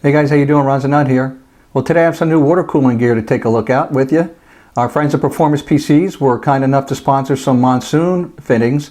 Hey guys, how you doing? Ron Zanut here. Well, today I have some new water cooling gear to take a look at with you. Our friends at Performance PCs were kind enough to sponsor some Monsoon fittings.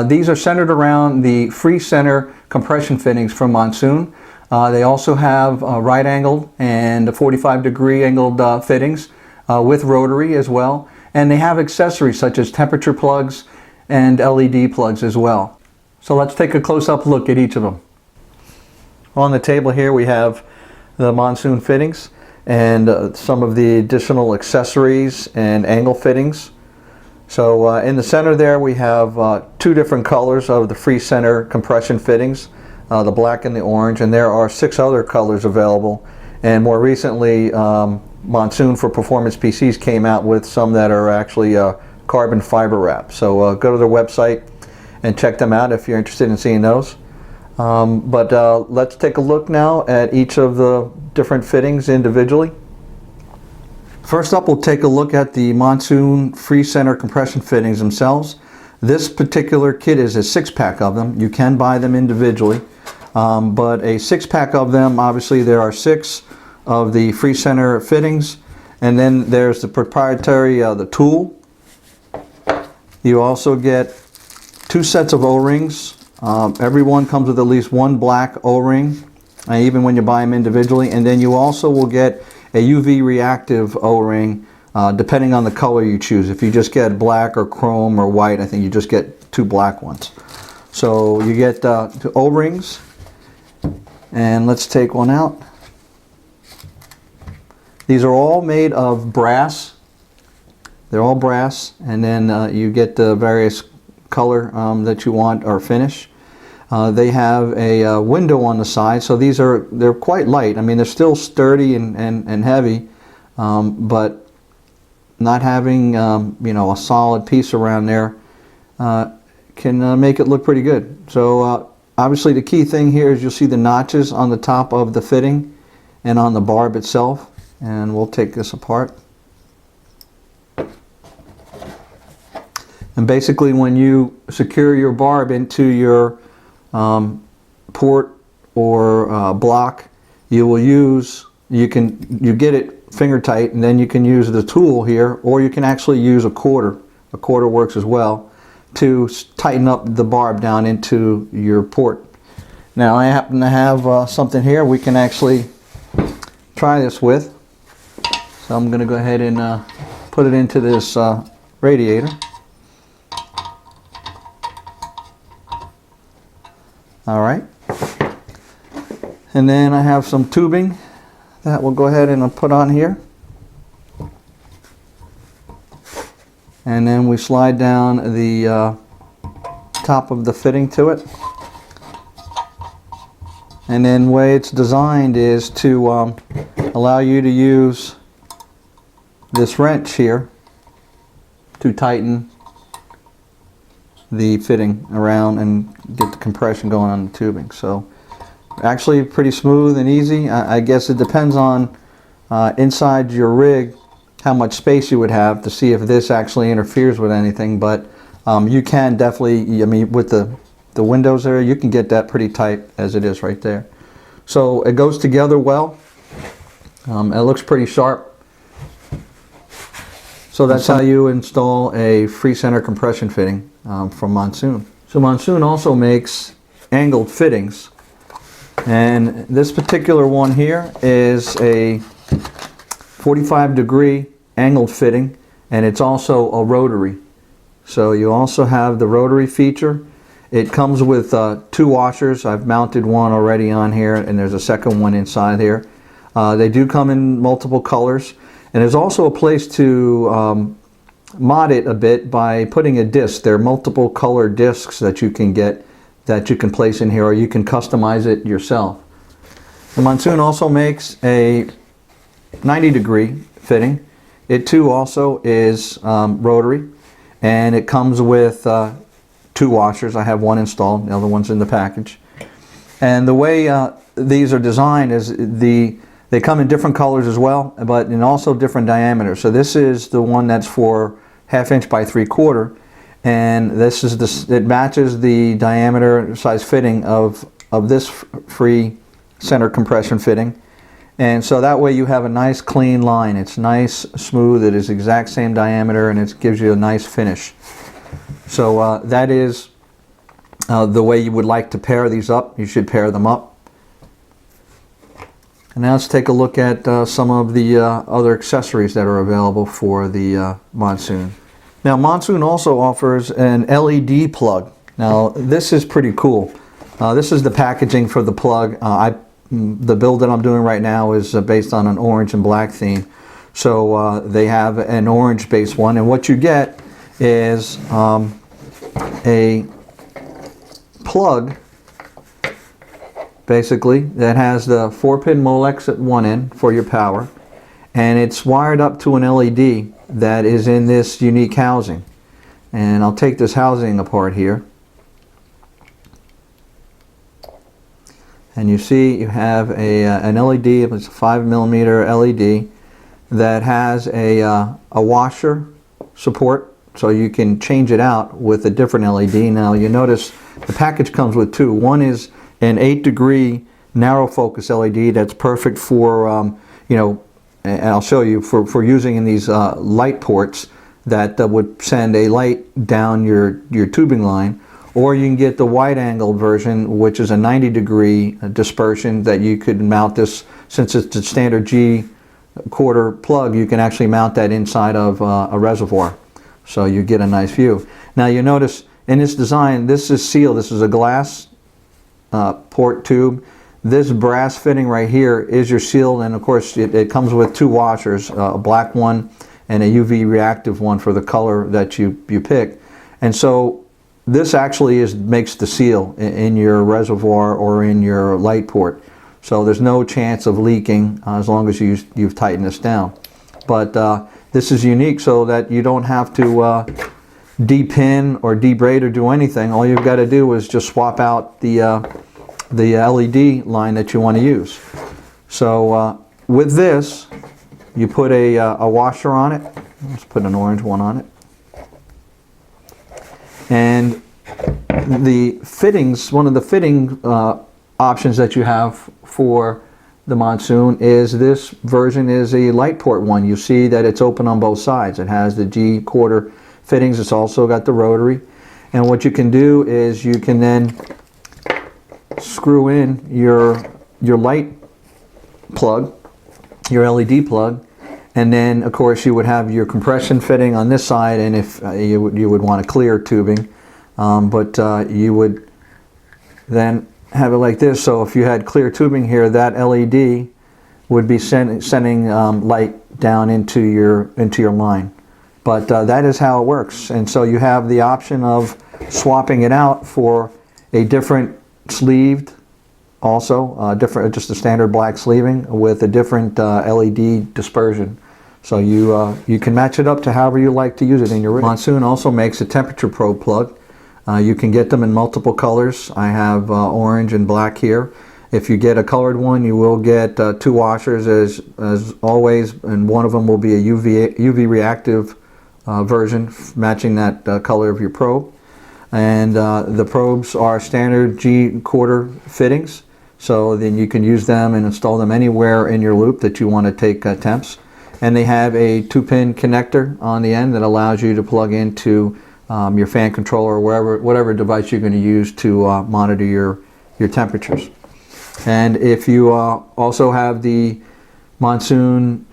These are centered around the free center compression fittings from Monsoon. They also have right angled and 45-degree angled fittings with rotary as well. And they have accessories such as temperature plugs and LED plugs as well. So let's take a close-up look at each of them. On the table here we have the Monsoon fittings and some of the additional accessories and angle fittings. So in the center there we have two different colors of the free center compression fittings, the black and the orange, and there are 6 other colors available. And more recently Monsoon for Performance PCs came out with some that are actually carbon fiber wrap. So go to their website and check them out if you're interested in seeing those. Let's take a look now at each of the different fittings individually. First up, we'll take a look at the Monsoon free center compression fittings themselves. This particular kit is a 6-pack of them. You can buy them individually, but a 6-pack of them, obviously there are 6 of the free center fittings, and then there's the proprietary the tool. You also get 2 sets of O-rings. Every one comes with at least 1 black O-ring, even when you buy them individually. And then you also will get a UV reactive O-ring, depending on the color you choose. If you just get black or chrome or white, I think you just get 2 black ones. So you get 2 O-rings, and let's take one out. These are all made of brass. They're all brass, and then you get the various color that you want or finish. They have a window on the side, so they're quite light. I mean, they're still sturdy and heavy, but not having you know, a solid piece around there can make it look pretty good. So obviously the key thing here is you'll see the notches on the top of the fitting and on the barb itself, and we'll take this apart. And basically when you secure your barb into your port or block, you get it finger tight, and then you can use the tool here, or you can actually use a quarter. A quarter works as well to tighten up the barb down into your port. Now I happen to have something here we can actually try this with. So I'm going to go ahead and put it into this radiator. Alright, and then I have some tubing that we'll go ahead and put on here, and then we slide down the top of the fitting to it. And then the way it's designed is to allow you to use this wrench here to tighten the fitting around and get the compression going on the tubing. So actually pretty smooth and easy. I guess it depends on inside your rig how much space you would have to see if this actually interferes with anything, but you can definitely, I mean, with the windows there, you can get that pretty tight as it is right there. So it goes together well. It looks pretty sharp. So that's how you install a free center compression fitting from Monsoon. So Monsoon also makes angled fittings, and this particular one here is a 45-degree angled fitting, and it's also a rotary. So you also have the rotary feature. It comes with 2 washers. I've mounted one already on here, and there's a second one inside here. They do come in multiple colors. And there's also a place to mod it a bit by putting a disc. There are multiple color discs that you can get, that you can place in here, or you can customize it yourself. The Monsoon also makes a 90-degree fitting. It too also is rotary, and it comes with 2 washers. I have one installed, the other one's in the package. And the way these are designed is they come in different colors as well, but in also different diameters. So this is the one that's for 1/2 inch by 3/4, and this is it matches the diameter size fitting of this free center compression fitting. And so that way you have a nice clean line. It's nice, smooth, it is exact same diameter, and it gives you a nice finish. So that is the way you would like to pair these up. You should pair them up. And now let's take a look at some of the other accessories that are available for the Monsoon. Now Monsoon also offers an LED plug. Now this is pretty cool. This is the packaging for the plug. The build that I'm doing right now is based on an orange and black theme. So they have an orange based one, and what you get is a plug basically that has the 4-pin Molex at one end for your power, and it's wired up to an LED that is in this unique housing. And I'll take this housing apart here, and you see you have an LED. It's a 5mm LED that has a washer support, so you can change it out with a different LED. Now you notice the package comes with two. One is an 8-degree narrow focus LED that's perfect for you know, and I'll show you, for using in these light ports that would send a light down your tubing line. Or you can get the wide angle version, which is a 90-degree dispersion that you could mount this. Since it's a standard G-quarter plug, you can actually mount that inside of a reservoir, so you get a nice view. Now you notice in this design, this is sealed. This is a glass port tube. This brass fitting right here is your seal, and of course it comes with two washers, a black one and a UV reactive one for the color that you pick. And so this actually makes the seal in your reservoir or in your light port. So there's no chance of leaking as long as you've tightened this down. But this is unique so that you don't have to de-pin or de-braid or do anything. All you've got to do is just swap out the LED line that you want to use. So with this, you put a washer on it. Let's put an orange one on it. And the fittings, one of the fitting options that you have for the Monsoon is this version is a light port one. You see that it's open on both sides. It has the G-quarter fittings. It's also got the rotary. And what you can do is you can then screw in your light plug, your LED plug, and then of course you would have your compression fitting on this side, and if you would want a clear tubing, but you would then have it like this. So if you had clear tubing here, that LED would be sending light down into your line. But that is how it works. And so you have the option of swapping it out for a different sleeved, also just a standard black sleeving with a different LED dispersion. So you can match it up to however you like to use it in your rig. Monsoon also makes a temperature probe plug. You can get them in multiple colors. I have orange and black here. If you get a colored one, you will get two washers as always, and one of them will be a UV reactive version matching that color of your probe. And the probes are standard G-quarter fittings, so then you can use them and install them anywhere in your loop that you want to take temps. And they have a 2-pin connector on the end that allows you to plug into your fan controller or whatever device you're going to use to monitor your temperatures. And if you also have the Monsoon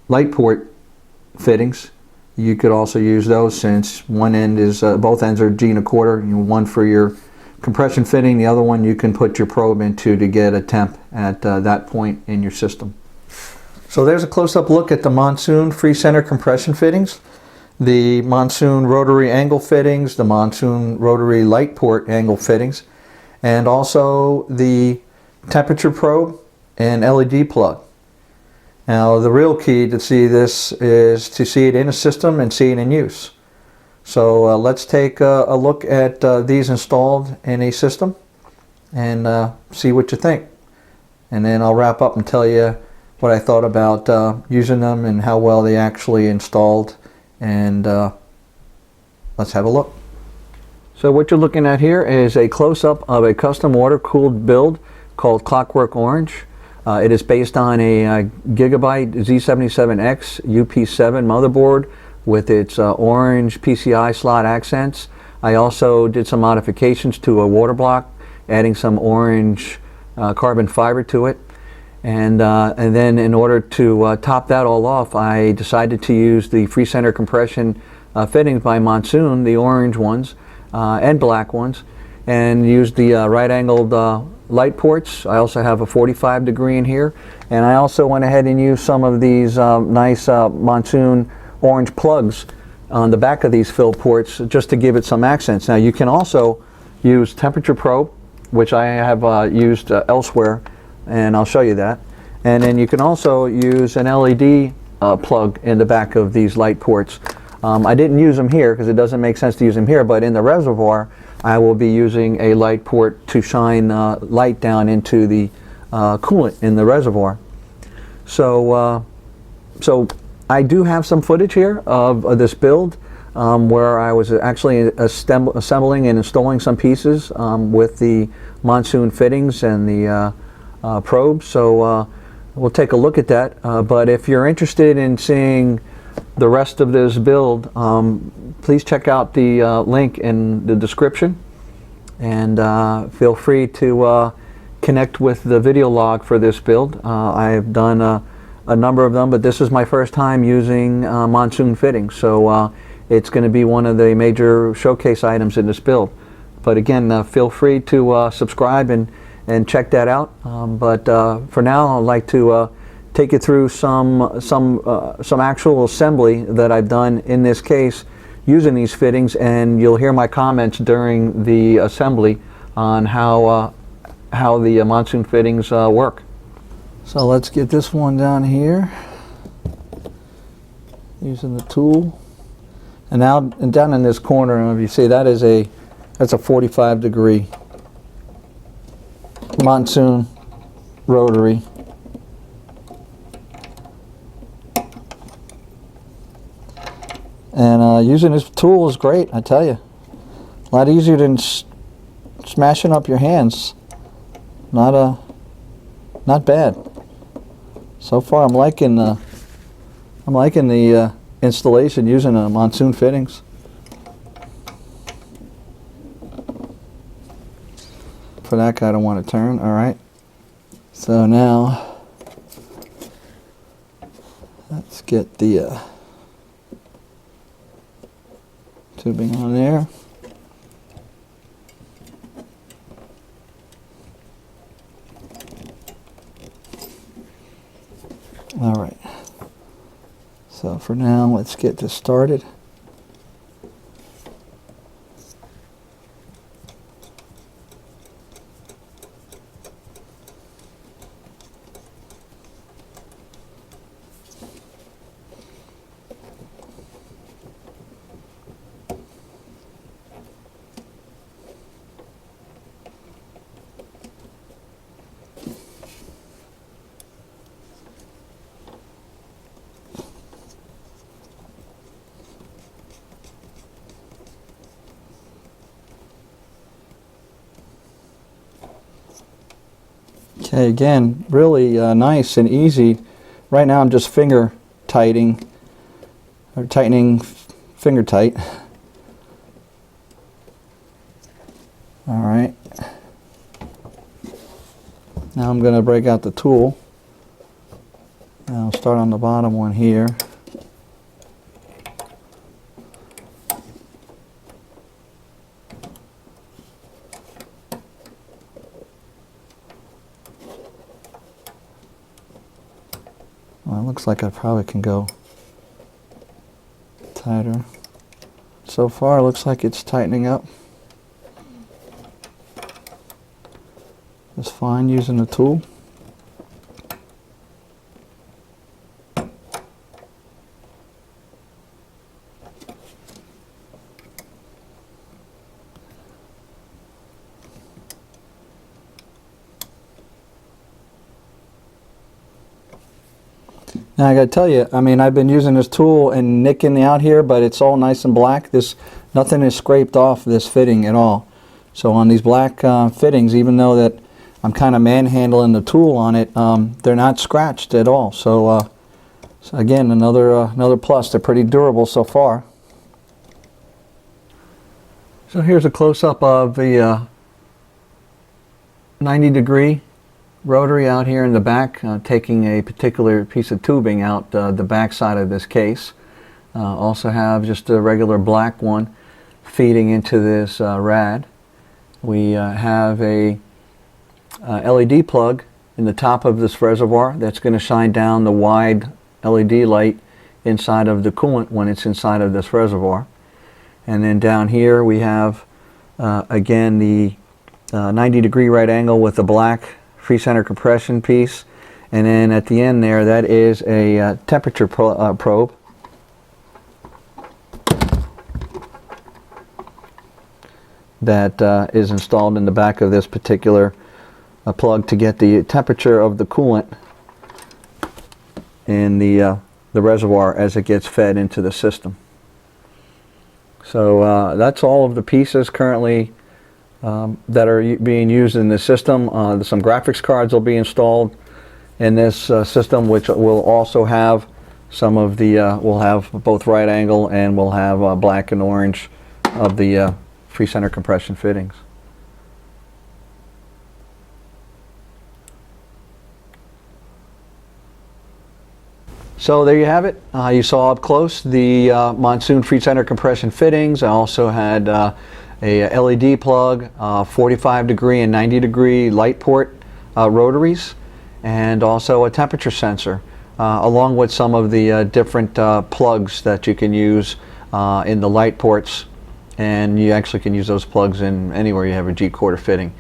light port fittings, you could also use those, since one end is both ends are G1/4. One for your compression fitting, the other one you can put your probe into to get a temp at that point in your system. So there's a close-up look at the Monsoon free center compression fittings, the Monsoon rotary angle fittings, the Monsoon rotary light port angle fittings, and also the temperature probe and LED plug. Now the real key to see this is to see it in a system and see it in use. So let's take a look at these installed in a system and see what you think. And then I'll wrap up and tell you what I thought about using them and how well they actually installed. And let's have a look. So what you're looking at here is a close-up of a custom water-cooled build called Clockwork Orange. It is based on a Gigabyte Z77X UP7 motherboard with its orange PCI slot accents. I also did some modifications to a water block, adding some orange carbon fiber to it. And then in order to top that all off, I decided to use the free center compression fittings by Monsoon, the orange ones and black ones, and used the right-angled light ports. I also have a 45 degree in here, and I also went ahead and used some of these nice Monsoon orange plugs on the back of these fill ports just to give it some accents. Now you can also use temperature probe, which I have used elsewhere, and I'll show you that. And then you can also use an LED plug in the back of these light ports. I didn't use them here because it doesn't make sense to use them here, but in the reservoir I will be using a light port to shine light down into the coolant in the reservoir. So I do have some footage here of this build where I was actually assembling and installing some pieces with the Monsoon fittings and the probes. So we'll take a look at that. But if you're interested in seeing the rest of this build, please check out the link in the description, and feel free to connect with the video log for this build. I've done a number of them, but this is my first time using Monsoon fittings, so it's going to be one of the major showcase items in this build. But again, feel free to subscribe and check that out. But for now, I'd like to take you through some actual assembly that I've done in this case using these fittings, and you'll hear my comments during the assembly on how the Monsoon fittings work. So let's get this one down here using the tool, and now down in this corner, if you see, that's a 45 degree Monsoon rotary. And using this tool is great, I tell you. A lot easier than smashing up your hands. Not bad. So far, I'm liking the installation using Monsoon fittings. For that guy, I don't want to turn. All right. So now let's get the tubing on there. All right. So for now, let's get this started. Okay, again, really nice and easy. Right now I'm just finger tightening finger tight. All right. Now I'm going to break out the tool. And I'll start on the bottom one here. Well, it looks like I probably can go tighter. So far, it looks like it's tightening up just fine using the tool. Now I gotta tell you, I mean, I've been using this tool and nicking out here, but it's all nice and black. Nothing is scraped off this fitting at all. So on these black fittings, even though that I'm kind of manhandling the tool on it. They're not scratched at all. So again, another plus. They're pretty durable so far. So here's a close-up of the 90-degree rotary out here in the back, taking a particular piece of tubing out the back side of this case. Also have just a regular black one feeding into this rad. We have a LED plug in the top of this reservoir that's going to shine down the wide LED light inside of the coolant when it's inside of this reservoir. And then down here we have again the 90-degree right angle with the black free center compression piece, and then at the end there, that is a temperature probe. That is installed in the back of this particular plug to get the temperature of the coolant in the reservoir as it gets fed into the system. So that's all of the pieces currently that are being used in the system. Some graphics cards will be installed in this system, which will also have some of the, we'll have both right angle and we'll have black and orange of the free center compression fittings. So there you have it. You saw up close the Monsoon free center compression fittings. I also had a LED plug, 45-degree and 90-degree light port rotaries, and also a temperature sensor, along with some of the different plugs that you can use in the light ports, and you actually can use those plugs in anywhere you have a G-quarter fitting.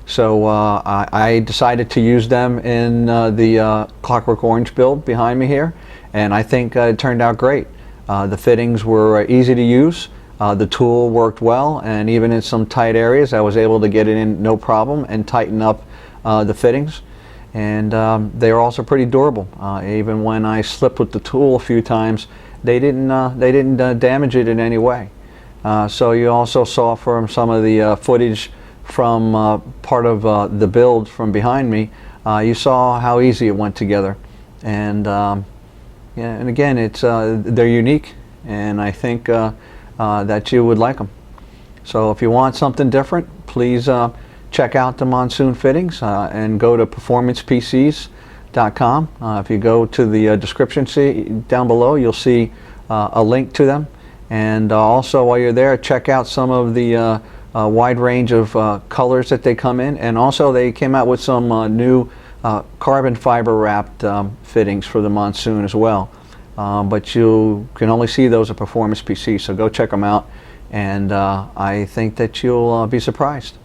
So I decided to use them in the Clockwork Orange build behind me here, and I think it turned out great. The fittings were easy to use. The tool worked well, and even in some tight areas I was able to get it in no problem and tighten up the fittings. And they are also pretty durable. Even when I slipped with the tool a few times, they didn't damage it in any way. So you also saw from some of the footage from part of the build from behind me, you saw how easy it went together. And yeah, and again, it's they're unique, and I think that you would like them. So if you want something different, please check out the Monsoon Fittings and go to performancepcs.com. If you go to the description down below, you'll see a link to them. And also while you're there, check out some of the wide range of colors that they come in. And also they came out with some new carbon fiber wrapped fittings for the Monsoon as well. But you can only see those at Performance PC, so go check them out, and I think that you'll be surprised.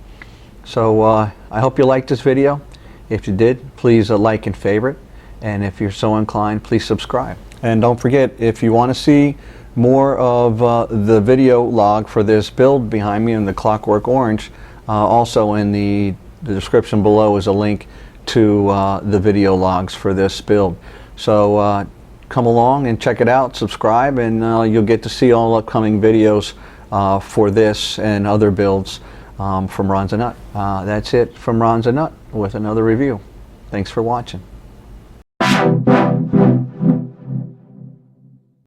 So I hope you liked this video. If you did, please like and favorite, and if you're so inclined, please subscribe. And don't forget, if you want to see more of the video log for this build behind me in the Clockwork Orange, also in the description below is a link to the video logs for this build. So come along and check it out, subscribe, and you'll get to see all upcoming videos for this and other builds from Ron's a Nut. That's it from Ron's a Nut with another review. Thanks for watching.